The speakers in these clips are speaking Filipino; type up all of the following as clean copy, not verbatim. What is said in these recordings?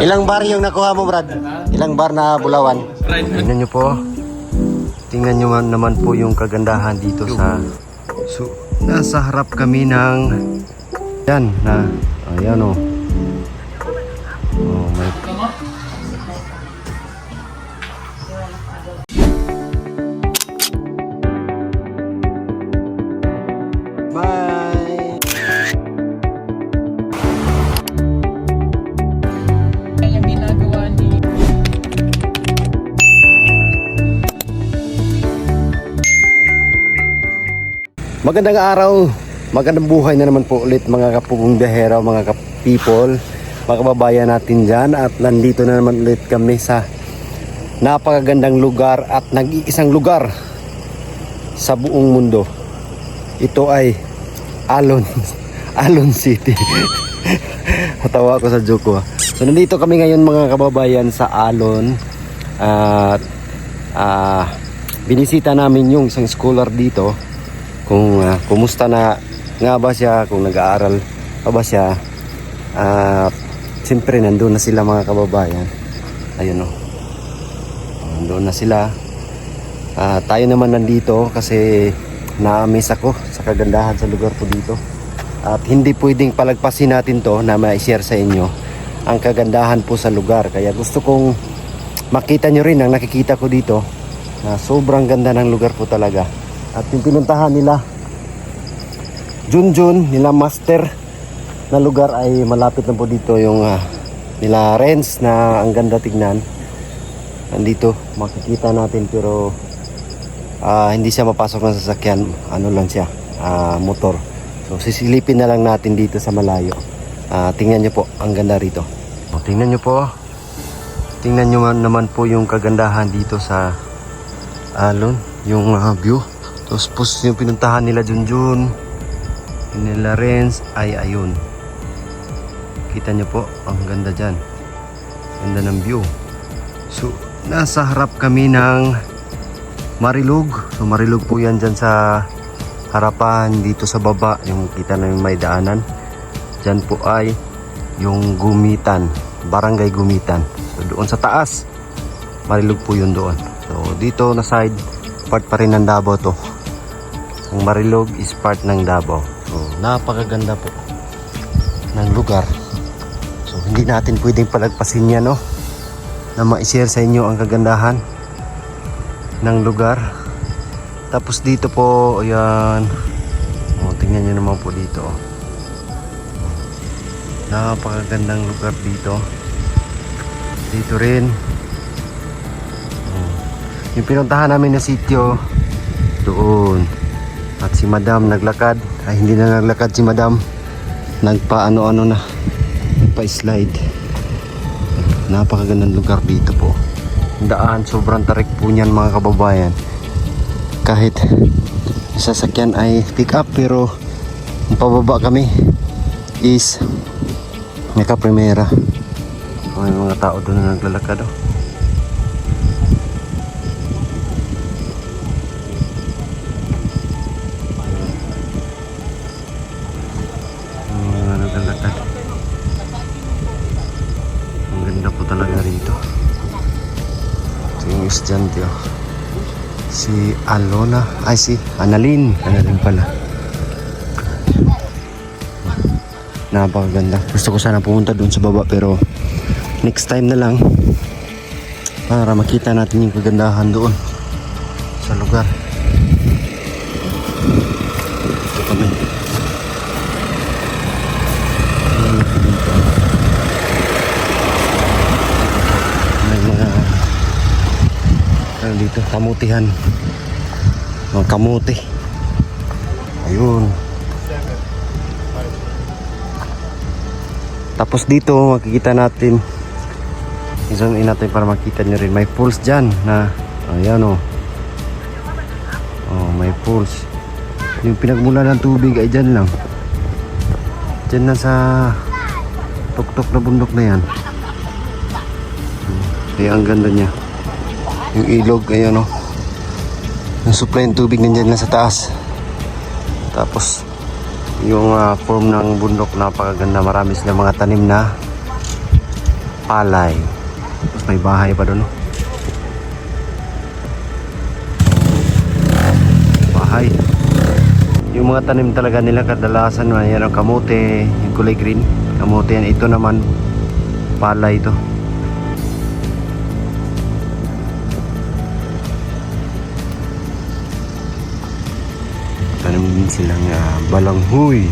Ilang bar yung nakuha mo, Brad? Ilang bar na Bulawan? Tingnan nyo po. Tingnan nyo naman po yung kagandahan dito sa... So, nasa harap kami ng... Yan, na... Ayan o. Oh, may... Bye! Yung ginagawa ni Magandang araw, magandang buhay na naman po ulit mga kapugong biyahero, mga people, mga kababayan natin dyan. At nandito na naman ulit kami sa napakagandang lugar at nag-iisang lugar sa buong mundo. Ito ay Alon City. Natawa ako sa joke ko. So nandito kami ngayon mga kababayan sa Alon. At binisita namin yung isang scholar dito. Kung kumusta na nga ba siya, kung nag-aaral pa ba siya. Siyempre nandun na sila mga kababayan. Ayun o, nandun na sila. Tayo naman nandito kasi na-amaze ako sa kagandahan sa lugar ko dito. At hindi pwedeng palagpasin natin to na ma-share sa inyo ang kagandahan po sa lugar. Kaya gusto kong makita nyo rin ang nakikita ko dito, na sobrang ganda ng lugar po talaga. At yung pinuntahan nila Junjun, nila master na lugar ay malapit na po dito. Yung nila Renz na ang ganda tignan, nandito makikita natin. Pero hindi siya mapasok ng sasakyan, ano lang siya, motor. So sisilipin na lang natin dito sa malayo. Tingnan nyo po, ang ganda rito. Tingnan nyo po, tingnan nyo naman po yung kagandahan dito sa Alon, yung view. Tapos yung pinuntahan nila Junjun, nila Renz ay ayun. Kita nyo po, ang ganda dyan. Ganda ng view. So nasa harap kami ng Marilug. So Marilug po yan dyan sa harapan, dito sa baba. Yung kita na yung may daanan. Dyan po ay yung Gumitan, Barangay Gumitan. So doon sa taas, Marilug po yun doon. So dito na side, part pa rin ng Davao to. Ang Marilug is part ng Davao. So napakaganda po ng lugar. So hindi natin pwedeng palagpasin yan, no, na ma-share sa inyo ang kagandahan ng lugar. Tapos dito po, ayan, tingnan nyo naman po dito. Napakagandang lugar dito. Dito rin yung pinuntahan namin na sitio doon. At si Madam naglakad, ay hindi na naglakad si Madam, nagpa-ano-ano na, nagpa-slide. Napakagandang lugar dito po. Daan, sobrang tarik po niyan mga kababayan. Kahit sasakyan ay pick up, pero ang pababa kami is naka-primera. May mga tao doon na naglalakad, oh. Ang ganda po talaga rito. Ito yung estudyante, oh. Si Alona, ay si Annalyn pala. Napakaganda. Gusto ko sana pumunta doon sa baba, pero next time na lang, para makita natin yung kagandahan doon sa lugar. Ito kami. Dito kamutihan, mga kamuti, ayun. Tapos dito makikita natin, i-zoom in natin para makita nyo rin, may pools dyan na, ayan o, may pools. Yung pinagmula ng tubig ay dyan lang, dyan na sa tuktok na bundok na yan. Kaya ang ganda niya. Yung ilog, ayan o, yung supply ng tubig nandiyan na sa taas. Tapos yung form ng bundok, napakaganda. Marami sila mga tanim na palay. Tapos may bahay pa doon. Bahay. Yung mga tanim talaga nila kadalasan yan ang kamote, yung kulay green. Kamote yan. Ito naman palay ito. Tanim din silang balanghoy.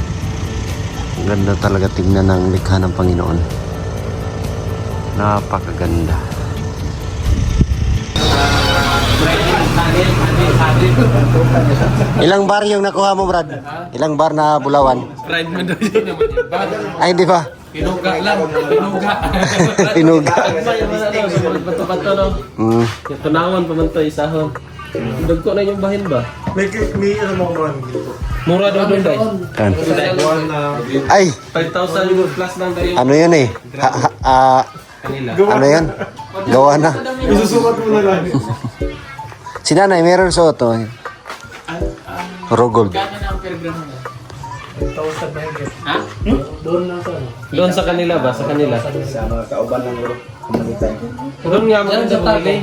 Ang ganda talaga tingnan ng likha ng Panginoon. Napakaganda. Ilang bar yung nakuha mo, Brad? Ilang bar na bulawan? Pride man daw yun naman yun. Bakit? Ay, hindi ba? Pinuga lang. Pinuga. Pinuga. Bato-bato no. Yung tunawan pa man to isahon. Dagko na yung bahin ba? May ano mo naman dito. Mura daw doon dahil. Kan. Buwan na Ay, 5,000 plus lang daw yung ano yun eh? kanila. Ano yan? Gawa na. isusukat mo na lang. Si nanay, meron sa ito. Rogold. Gano'n na ang per gram mo? 1,000 mahigit. Ha? Doon sa kanila ba? Sa kanila? Sa mga kauban ng komunidad. Doon nga maganda bumili.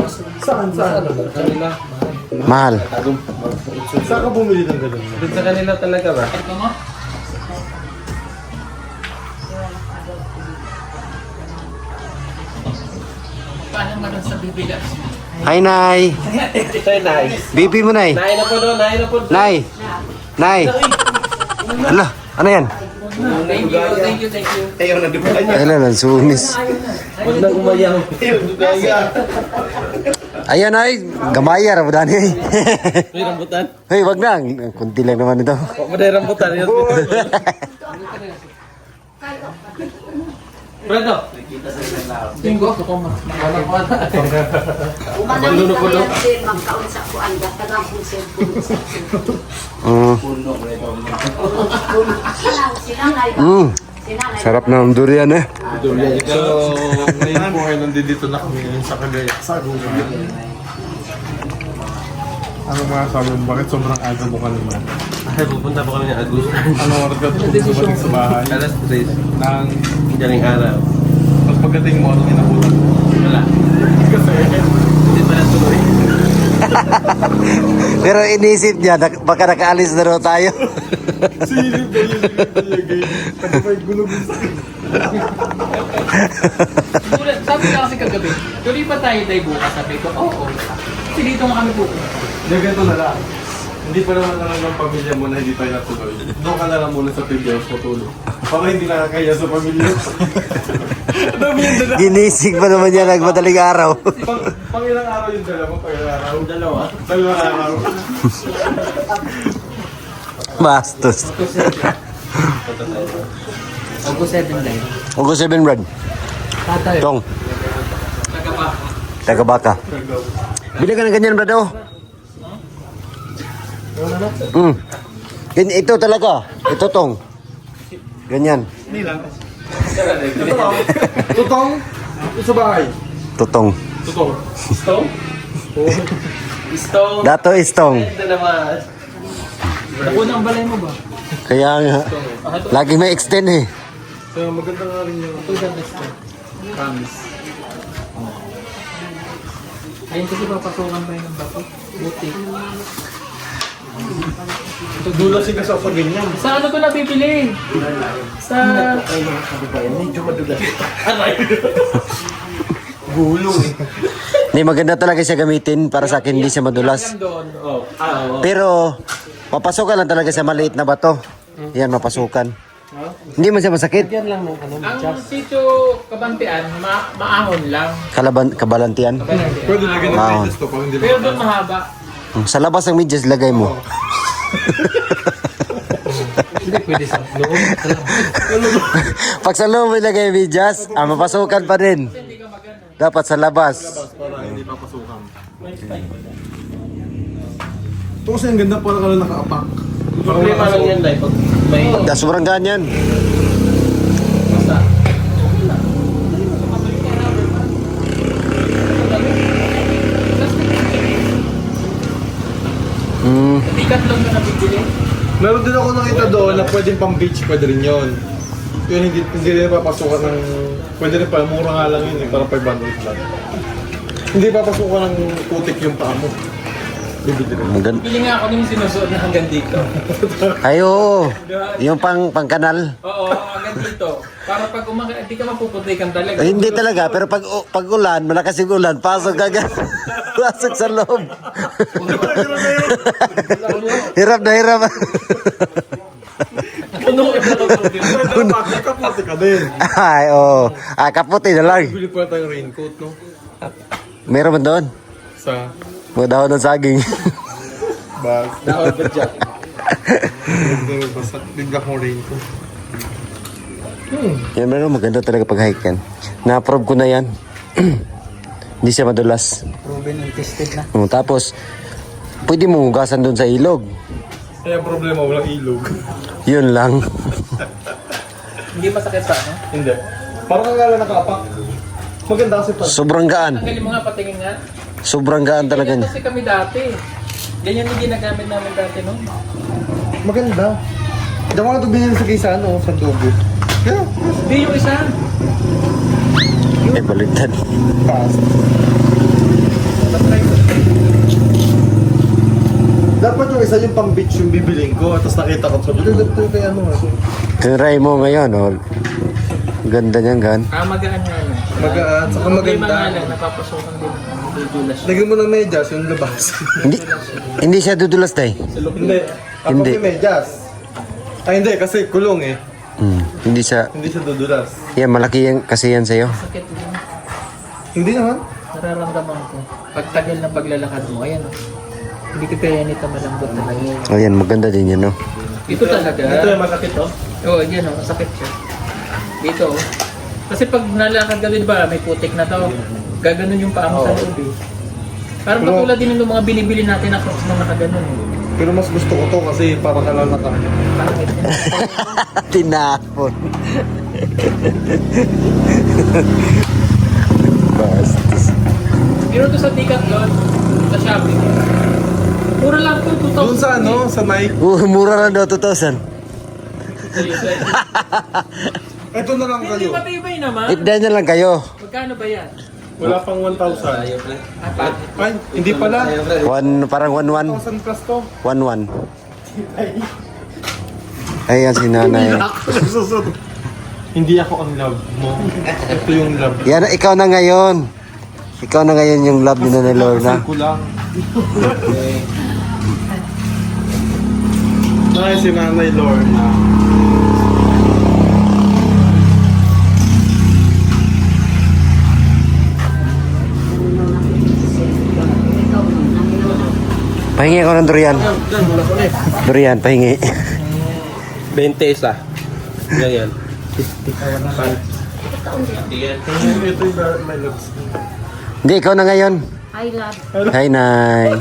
Saan? Kanila. Mahal. Saan ka bumili ng ganun? Doon sa kanila talaga ba? Paano man sa bibigas? Hi, Nay. Ito yung Nay. Bibi mo, Nay. Nay na po doon, Nay na po. Nay. Nay. Ala, ano yan? Thank you, thank you, thank you. Ayaw na di ba? Ay, lang, sumis. Huwag na umayaw. Ayan, Nay. Gamaya, rambutan eh. May rambutan? Hey, wag na. Kunti lang naman ito. Huwag mo na yung rambutan. Brado. Tinggo ako kung makakawala. Umanang ko lang din magkaon sa kuan da tagang kung Sarap na ang durian eh. So, ngayon po ay nandito na kami ngayon sa Cagayan, sa Agusan. Ano mga sabi mo? Bakit sobrang aga mo kanina? Ay, pupunta po kami ng Agus. Ano oras ka dumating sa bahay? Alas 3. Nang, Daling araw. tapos pagdating mo, anong inabutan mo? Wala. Kasi, Hindi pa natuloy. Pero inisip niya, baka nakaalis na raw tayo. silip na yun, kasi may gulog yung sakit. Sabi na kasi kagabi, tuloy pa tayo tayo bukas. Sabi ko, oo. Kasi dito nga kami bukas. Ganito na lang. Hindi pa naman alam ng pamilya mo na hindi tayo natuloy. Doon ka na lang muna sa Pilipinas matulog. Para hindi nakakaya sa pamilya. Dami yung dala. Ginising pa naman niya nagmadaling araw. Pang ilang araw yung dala mo? Pang ilang araw? Dalawa. Dalawang araw. Bastos. Ako 7 lang. Ugo 7, Brad. Tatay. Tong, Nagkapa. taga-baka. Bili ka ng ganyan, Brad, oh. Ito talaga. Ito, Tong. Ganyan. Tutong? Sa bahay? Tutong. Tutong. Stone? Stone. Dato istong. Ito naman. Ako nang balay mo ba? Kaya nga. Lagi may extend eh. So, maganda nga rin yung Ito ganda stone. Promise. Ayun kasi papasukan pa yun ng bato. Buti. dulo siya sa ganyan. Sa ano ko nabibili? Sa... Medyo madulas. Aray! Gulong eh. Hindi, maganda talaga siya gamitin para sa akin, hindi siya madulas. Doon. Oh. Oo. Pero, mapasukan lang talaga sa maliit na bato. Yan, mapasukan. Hindi man siya masakit. Yan lang ng ano. Ang sitio kabantian, maahon lang. Kabalantian. Pwede lagyan ng Wow. medyas to pang hindi Pero doon mahaba. Sa labas ng medyas, lagay mo. Hindi pwede sa loob. Pag sa loob mo ilagay yung medyas, mapasukan pa din. Dapat sa labas. para hindi papasukan. Ito kasi ang ganda para ka lang nakaapak. Problema lang yan dahil pag may Sobrang ganyan. masa. Hmm. Tikat lang na nabibili. Meron din ako nakita doon na pwedeng pang beach, pwede rin yun. Yun, hindi rin papasukan ng... Pwede rin pala, mura nga lang yun eh, para 500 lang. Hindi papasukan ng putik yung paa mo. Bibili rin. Pili nga ako nung sinusuot na hanggang dito. Ay, oo. Yung pang-kanal. Oo, hanggang dito. Para pag hindi ka mapuputikan talaga. Hindi talaga, pero pag ulan, malakas yung ulan, pasok agad. Pasok sa loob. Hirap na hirap. Puno ka na Kaputi ka din. Ay, oo. Kaputi na lang. Bili pa tayong raincoat, no? Meron man doon. Sa Mga dahon ng saging. bag. Daon ba dyan? Basta bigla kong raincoat. Yan, meron maganda talaga pag-hike yan. Na-approve ko na yan. Hindi siya madulas. Proven and tested na. Tapos, pwede mo hugasan doon sa ilog. Kaya ang problema, walang ilog. Yun lang. Hindi masakit sa ano? Hindi. Parang kang gala nakapak. Maganda kasi pa. Sobrang gaan. Tanggalin mo nga, patingin nga. Sobrang gaan talaga Ganyan niya. kasi kami dati. Ganyan yung ginagamit namin dati, no? Maganda. Diyan ko na ito binili sa kaysa ano, sa dugo. Yeah, Hindi yung isa. Eh, baliktad. fast. Dapat yung isa yung pang beach yung bibiling ko. Tapos nakita ko sa video. Ito kaya ano nga. Try mo ngayon, oh. Ganda niyan, gan. Magaan nga lang. Magaan. Saka Problema nga maganda. lang, napapasukan din. Dudulas. Lagyan mo ng medyas yung labas. Hindi siya dudulas, tay. Hindi. Ako Hindi. may medyas. Ay hindi, kasi kulong eh. Hindi siya. Hindi siya dudulas. Yan, malaki yan kasi yan sa'yo. Sakit din. Hindi naman. Nararamdaman ko. Pag tagal ng paglalakad mo, ayan oh. Hindi ka kaya nito malambot talaga. Ayan, maganda din yan, no? Ito talaga. Ito yung masakit oh. Oo, yan oh, masakit siya. Dito oh. Kasi pag nalakad ka din ba, may putik na to. Gaganon yung paa mo sa loob eh. Parang Pero- katulad din ng mga binibili natin na crocs na nakaganon eh. Pero mas gusto ko to kasi parang kalala ka. Pangit yan. Tinapon. Bastos. Pero to sa Decathlon, sa Shopee. Mura lang to, 2,000. Doon sa ano, sa Nike. Mura lang daw, 2,000. Ito na lang Hindi kayo. matibay naman. Itday na lang kayo. Magkano ba yan? Wala pang 1,000. Apat. Ay, hindi pala. Parang 1-1. 1,000 plus to. 1-1. Ayan si nanay. Hindi ako ang love mo. Ito yung love. Yan, ikaw na ngayon. Ikaw na ngayon yung love ni Nanay Lorna. Kasi ko lang. Ay, si Nanay Lorna. Pahingi ako ng durian. Durian, pahingi. 20 isa. Yan yan. Ito yung my loves. Hindi, ikaw na ngayon. I love. Hi, Nay.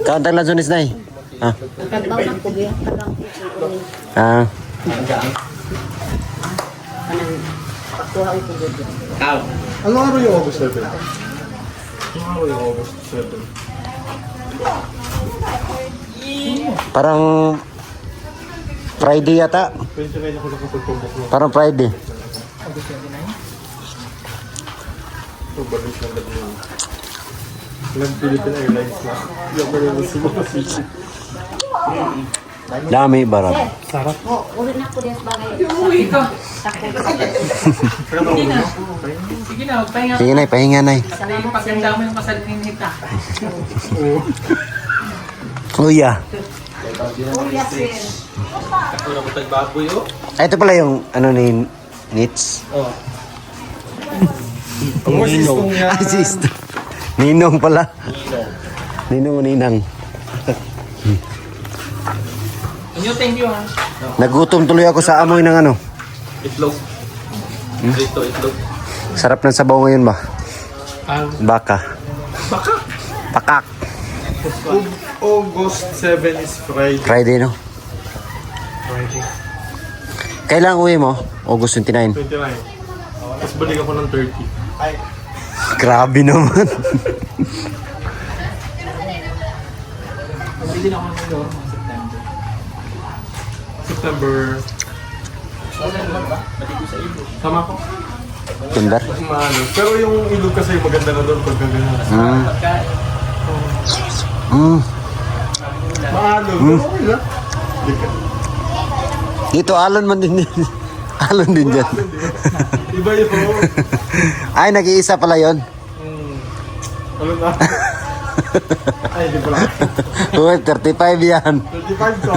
Kauntang lang sunis, Nay. Ah. Tagbaw na ko biya. Tagang ko. Ah. Kanang pagkuha ko gud. Tao. Ano araw yung August 7? Ano araw yung August 7? Parang Friday yata. 29 ako nakapagpabok na. Parang Friday. Ito ba rin siya nag- Nag-Philippine Airlines na. Yung ba rin si mga sisi. Dami, barat. Oh, uli na ko des bagay. Uy ka. Takay. Sige na. Sige na, magpahinga. Sige, Nay, pahinga, Nay. Salamat pagkanda mo yung kasaling nita. Kuya. Kuya sir. Ako na butag baboy oh. Ito pala yung ano ni Nits. Oh. Ang masistong yan. Assist. Ninong pala. Ninong o ninang. Thank you ha. Nagutom tuloy ako sa amoy ng ano. Itlog. Dito itlog. Sarap ng sabaw ngayon ba? Baka. Baka. Pakak. August 7 is Friday. Friday, no? Friday. Kailan uwi mo? August 29. 29. Tapos balik ako ng 30. Ay. Grabe naman. Hindi din ako ng door mga September. September Maligo sa ilog. Sama ko. Timber. Mas maano. Pero yung ilog kasi maganda na doon pag ganyan. Pagkain. Maano. Pero okay lang. Dito alon man din. Alon din dyan. Iba yun. Ay, nag-iisa pala yon. Ano na? Ay, hindi pala. Uy, 35 yan. 35 to.